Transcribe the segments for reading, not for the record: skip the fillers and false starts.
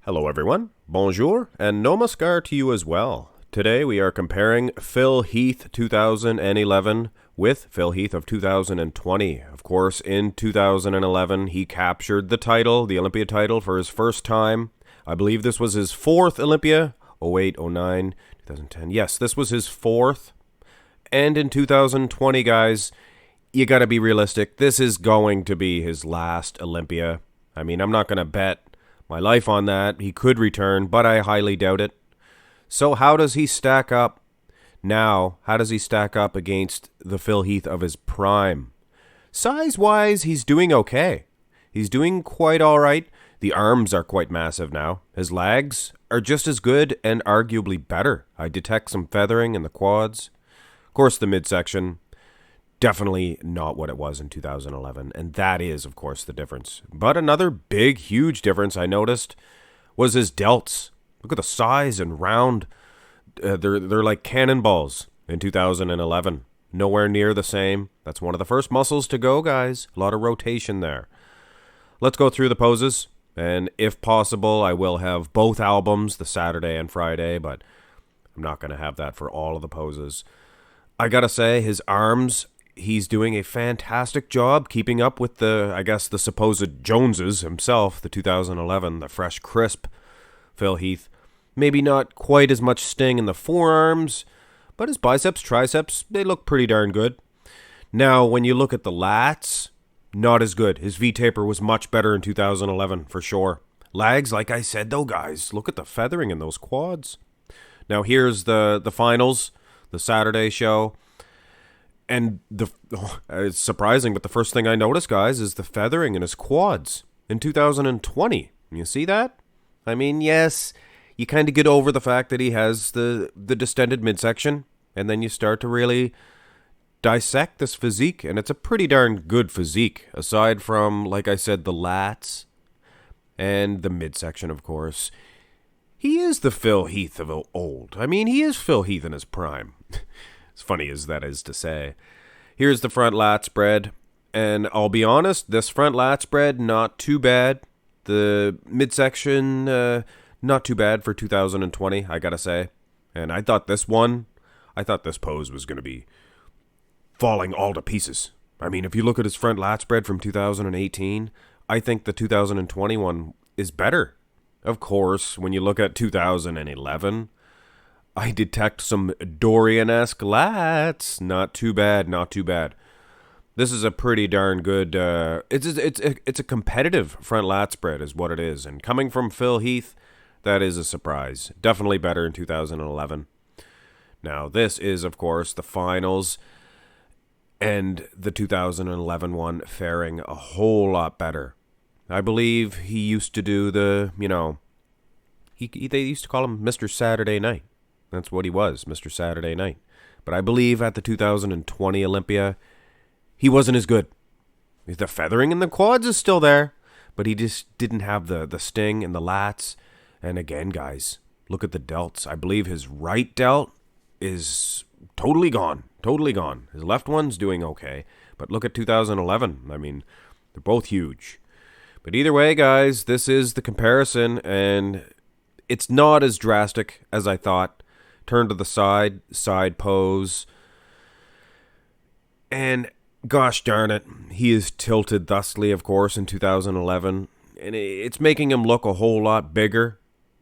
Hello everyone, bonjour, and namaskar to you as well. Today we are comparing Phil Heath 2011 with Phil Heath of 2020. Of course, in 2011 he captured the title, the Olympia title, for his first time. I believe this was his fourth Olympia, 08, 09, 2010. Yes, this was his fourth. And in 2020, guys, you gotta be realistic. This is going to be his last Olympia. I mean, I'm not gonna bet my life on that. He could return, but I highly doubt it. So how does he stack up now? How does he stack up against the Phil Heath of his prime? Size-wise, he's doing okay. He's doing quite all right. The arms are quite massive now. His legs are just as good and arguably better. I detect some feathering in the quads. Of course, the midsection, definitely not what it was in 2011, and that is, of course, the difference. But another big, huge difference I noticed was his delts. Look at the size and round. They're like cannonballs in 2011. Nowhere near the same. That's one of the first muscles to go, guys. A lot of rotation there. Let's go through the poses, and if possible, I will have both albums, the Saturday and Friday, but I'm not going to have that for all of the poses. I gotta say, his arms, he's doing a fantastic job keeping up with the supposed Joneses himself, the 2011, the fresh, crisp Phil Heath. Maybe not quite as much sting in the forearms, but his biceps, triceps, they look pretty darn good. Now, when you look at the lats, not as good. His V-taper was much better in 2011, for sure. Legs, like I said though, guys, look at the feathering in those quads. Now, here's the finals, the Saturday show. And it's surprising, but the first thing I noticed, guys, is the feathering in his quads in 2020. You see that? I mean, yes, you kind of get over the fact that he has the distended midsection, and then you start to really dissect this physique, and it's a pretty darn good physique, aside from, like I said, the lats and the midsection, of course. He is the Phil Heath of old. I mean, he is Phil Heath in his prime. As funny as that is to say. Here's the front lat spread, and I'll be honest, this front lat spread, not too bad. The midsection, not too bad for 2020, I gotta say. And I thought this pose was gonna be falling all to pieces. I mean, if you look at his front lat spread from 2018, I think the 2021 is better. Of course, when you look at 2011, I detect some Dorian-esque lats. Not too bad, not too bad. This is a pretty darn good, it's a competitive front lat spread is what it is. And coming from Phil Heath, that is a surprise. Definitely better in 2011. Now, this is, of course, the finals. And the 2011 one faring a whole lot better. I believe he used to do the, they used to call him Mr. Saturday Night. That's what he was, Mr. Saturday Night. But I believe at the 2020 Olympia, he wasn't as good. The feathering in the quads is still there, but he just didn't have the sting and the lats. And again, guys, look at the delts. I believe his right delt is totally gone. Totally gone. His left one's doing okay. But look at 2011. I mean, they're both huge. But either way, guys, this is the comparison, and it's not as drastic as I thought. Turn to the side pose. And gosh darn it, he is tilted thusly, of course, in 2011. And it's making him look a whole lot bigger.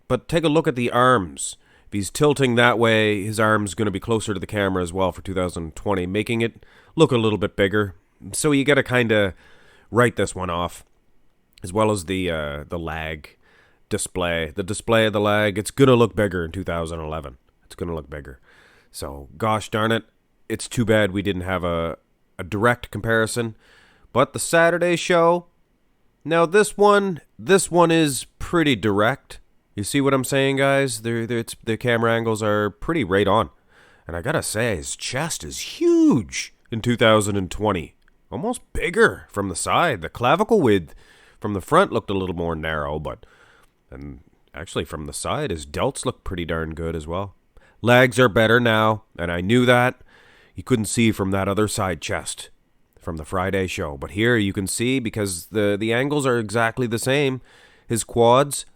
But take a look at the arms. If he's tilting that way, his arm's going to be closer to the camera as well for 2020, making it look a little bit bigger. So you got to kind of write this one off, as well as the lag display. The display of the lag, it's going to look bigger in 2011. It's going to look bigger. So, gosh darn it, it's too bad we didn't have a direct comparison. But the Saturday show, now this one is pretty direct. You see what I'm saying, guys? The camera angles are pretty right on. And I gotta say, his chest is huge in 2020. Almost bigger from the side. The clavicle width from the front looked a little more narrow, and actually from the side, his delts look pretty darn good as well. Legs are better now, and I knew that. You couldn't see from that other side chest from the Friday show. But here you can see, because the angles are exactly the same. His quads,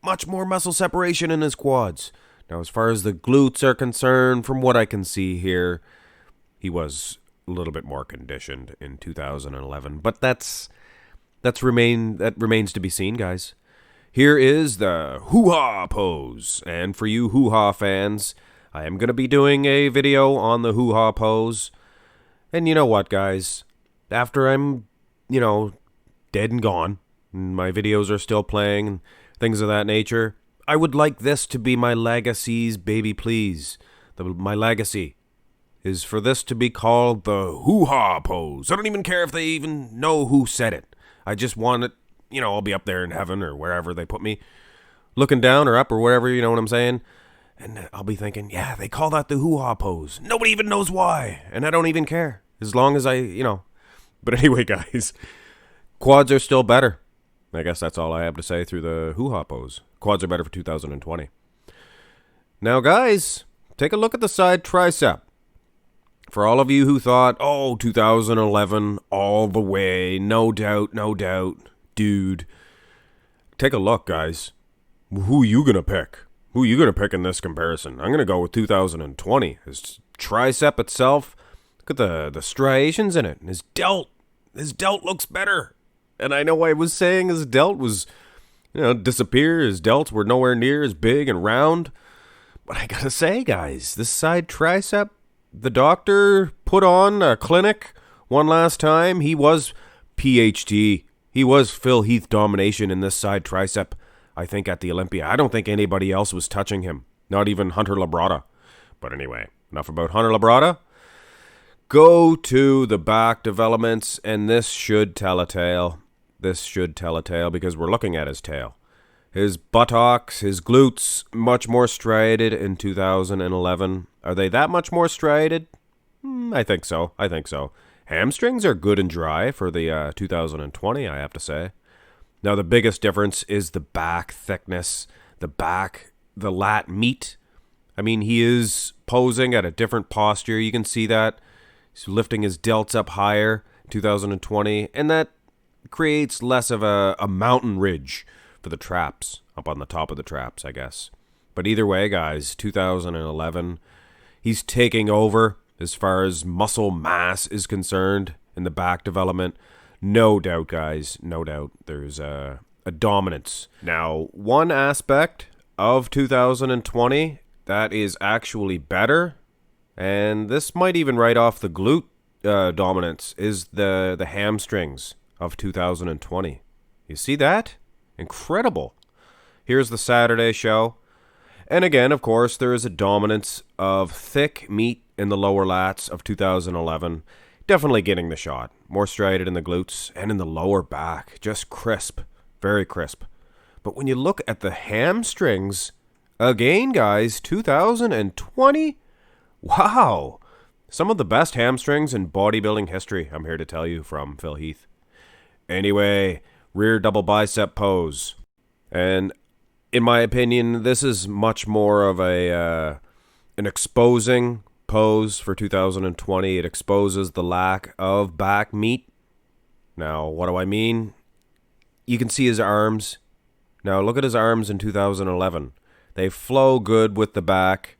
much more muscle separation in his quads. Now, as far as the glutes are concerned, from what I can see here, he was a little bit more conditioned in 2011. But that remains to be seen, guys. Here is the hoo-ha pose. And for you hoo-ha fans, I am going to be doing a video on the hoo-ha pose. And you know what, guys? After I'm, dead and gone, and my videos are still playing, and things of that nature, I would like this to be my legacy's baby, please. My legacy is for this to be called the hoo-ha pose. I don't even care if they even know who said it. I just want it, I'll be up there in heaven or wherever they put me, looking down or up or wherever, you know what I'm saying? And I'll be thinking, yeah, they call that the hoo-ha pose. Nobody even knows why, and I don't even care. As long as But anyway, guys, quads are still better. I guess that's all I have to say through the hoo-ha pose. Quads are better for 2020. Now, guys, take a look at the side tricep. For all of you who thought, 2011, all the way, no doubt, dude. Take a look, guys. Who are you going to pick? Who are you going to pick in this comparison? I'm going to go with 2020. His tricep itself, look at the striations in it. And his delt looks better. And I know I was saying his delt was, disappear. His delts were nowhere near as big and round. But I gotta say, guys, this side tricep, the doctor put on a clinic one last time. He was PhD. He was Phil Heath domination in this side tricep, I think, at the Olympia. I don't think anybody else was touching him. Not even Hunter Labrada. But anyway, enough about Hunter Labrada. Go to the back developments, and this should tell a tale. This should tell a tale because we're looking at his tail. His buttocks, his glutes, much more striated in 2011. Are they that much more striated? I think so. Hamstrings are good and dry for the 2020, I have to say. Now, the biggest difference is the back thickness, the lat meat. I mean, he is posing at a different posture. You can see that. He's lifting his delts up higher, 2020, and that creates less of a mountain ridge for the traps, up on the top of the traps, I guess. But either way, guys, 2011, he's taking over as far as muscle mass is concerned in the back development. No doubt, guys, no doubt. There's a dominance. Now, one aspect of 2020 that is actually better, and this might even write off the glute dominance, is the hamstrings of 2020. You see that? Incredible. Here's the Saturday show. And again, of course, there is a dominance of thick meat in the lower lats of 2011. Definitely getting the shot. More striated in the glutes and in the lower back. Just crisp. Very crisp. But when you look at the hamstrings, again, guys, 2020, wow. Some of the best hamstrings in bodybuilding history, I'm here to tell you, from Phil Heath. Anyway, rear double bicep pose. And in my opinion, this is much more of an exposing pose for 2020. It exposes the lack of back meat. Now, what do I mean? You can see his arms. Now, look at his arms in 2011. They flow good with the back.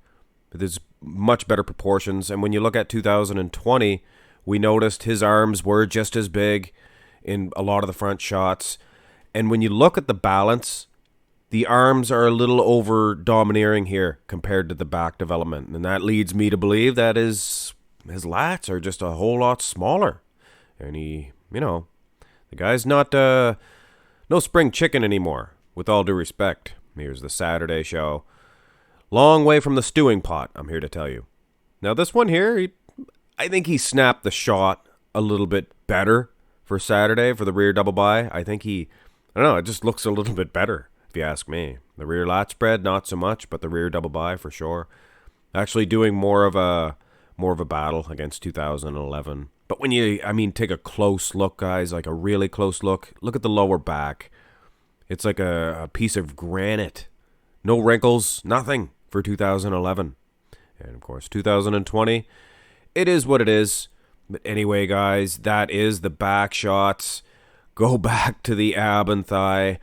There's much better proportions. And when you look at 2020, we noticed his arms were just as big in a lot of the front shots. And when you look at the balance, the arms are a little over domineering here compared to the back development. And that leads me to believe that his lats are just a whole lot smaller. And he, the guy's not no spring chicken anymore, with all due respect. Here's the Saturday show. Long way from the stewing pot, I'm here to tell you. Now this one here, I think he snapped the shot a little bit better for Saturday for the rear double bi. I think it just looks a little bit better, if you ask me. The rear lat spread, not so much, but the rear double bi for sure. Actually doing more of a battle against 2011. But when take a close look, guys, like a really close look at the lower back. It's like a piece of granite. No wrinkles, nothing for 2011. And of course, 2020, it is what it is. But anyway, guys, that is the back shots. Go back to the ab and thigh.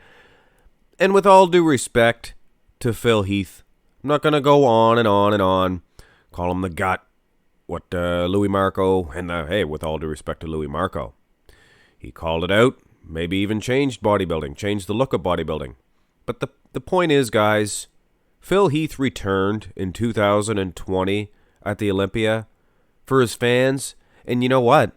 And with all due respect to Phil Heath, I'm not going to go on and on and on, call him the gut, what Louis Marco, and hey, with all due respect to Louis Marco, he called it out, maybe even changed bodybuilding, changed the look of bodybuilding. But the point is, guys, Phil Heath returned in 2020 at the Olympia for his fans, and you know what?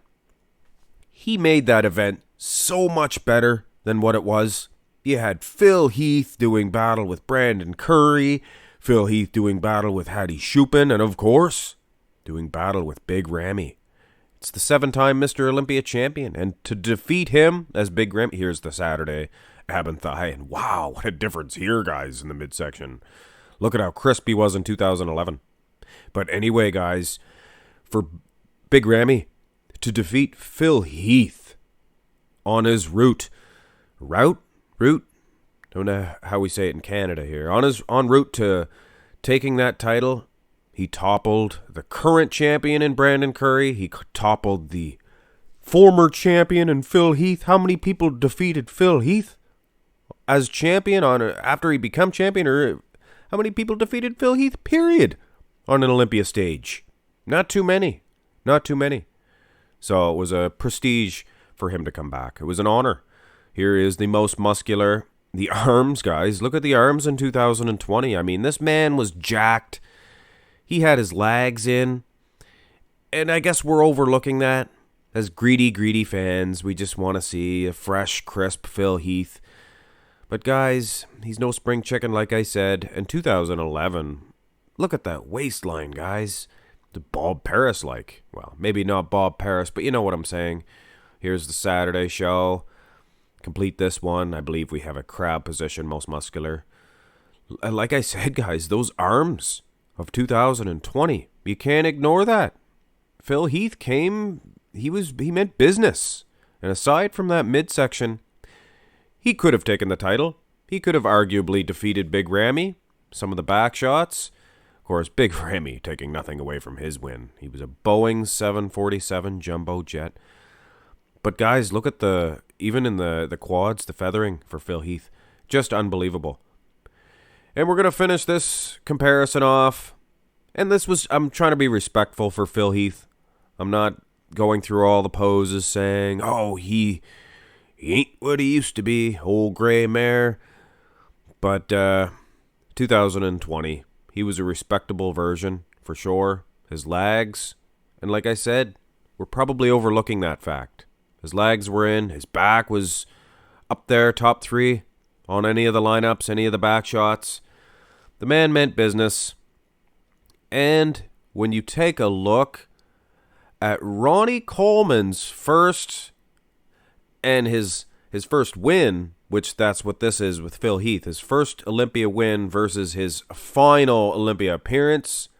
He made that event so much better than what it was. You had Phil Heath doing battle with Brandon Curry, Phil Heath doing battle with Hadi Chupin, and of course, doing battle with Big Ramy. It's the 7-time Mr. Olympia champion, and to defeat him as Big Ramy, here's the Saturday ab and thigh, and wow, what a difference here, guys, in the midsection. Look at how crisp he was in 2011. But anyway, guys, for Big Ramy to defeat Phil Heath on his route, don't know how we say it in Canada here, en route to taking that title, he toppled the current champion in Brandon Curry. He toppled the former champion in Phil Heath. How many people defeated Phil Heath as champion after he became champion? Or how many people defeated Phil Heath, period, on an Olympia stage? Not too many. Not too many. So it was a prestige for him to come back. It was an honor. Here is the most muscular. The arms, guys. Look at the arms in 2020. I mean, this man was jacked. He had his legs in. And I guess we're overlooking that. As greedy fans, we just want to see a fresh, crisp Phil Heath. But guys, he's no spring chicken, like I said. In 2011, look at that waistline, guys. The Bob Paris-like. Well, maybe not Bob Paris, but you know what I'm saying. Here's the Saturday show. Complete this one. I believe we have a crab position, most muscular. Like I said, guys, those arms of 2020, you can't ignore that. Phil Heath came, he meant business. And aside from that midsection, he could have taken the title. He could have arguably defeated Big Ramy. Some of the back shots. Of course, Big Ramy taking nothing away from his win. He was a Boeing 747 jumbo jet. But guys, look at even in the quads, the feathering for Phil Heath. Just unbelievable. And we're going to finish this comparison off. And I'm trying to be respectful for Phil Heath. I'm not going through all the poses saying, oh, he ain't what he used to be, old gray mare. But 2020, he was a respectable version, for sure. His legs, and like I said, we're probably overlooking that fact. His legs were in, his back was up there, top 3 on any of the lineups, any of the back shots. The man meant business. And when you take a look at Ronnie Coleman's first and his first win, which that's what this is with Phil Heath, his first Olympia win versus his final Olympia appearance,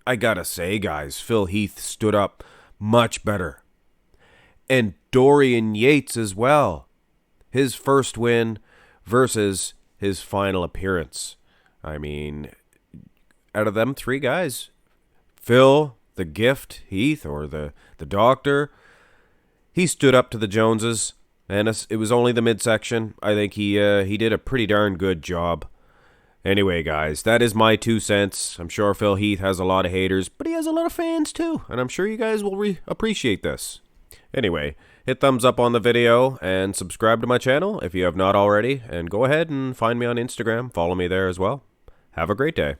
I gotta say, guys, Phil Heath stood up much better. And Dorian Yates as well. His first win versus his final appearance. I mean, out of them 3 guys, Phil, the gift, Heath, or the doctor, he stood up to the Joneses, and it was only the midsection. I think he did a pretty darn good job. Anyway, guys, that is my 2 cents. I'm sure Phil Heath has a lot of haters, but he has a lot of fans too, and I'm sure you guys will appreciate this. Anyway, hit thumbs up on the video and subscribe to my channel if you have not already, and go ahead and find me on Instagram. Follow me there as well. Have a great day.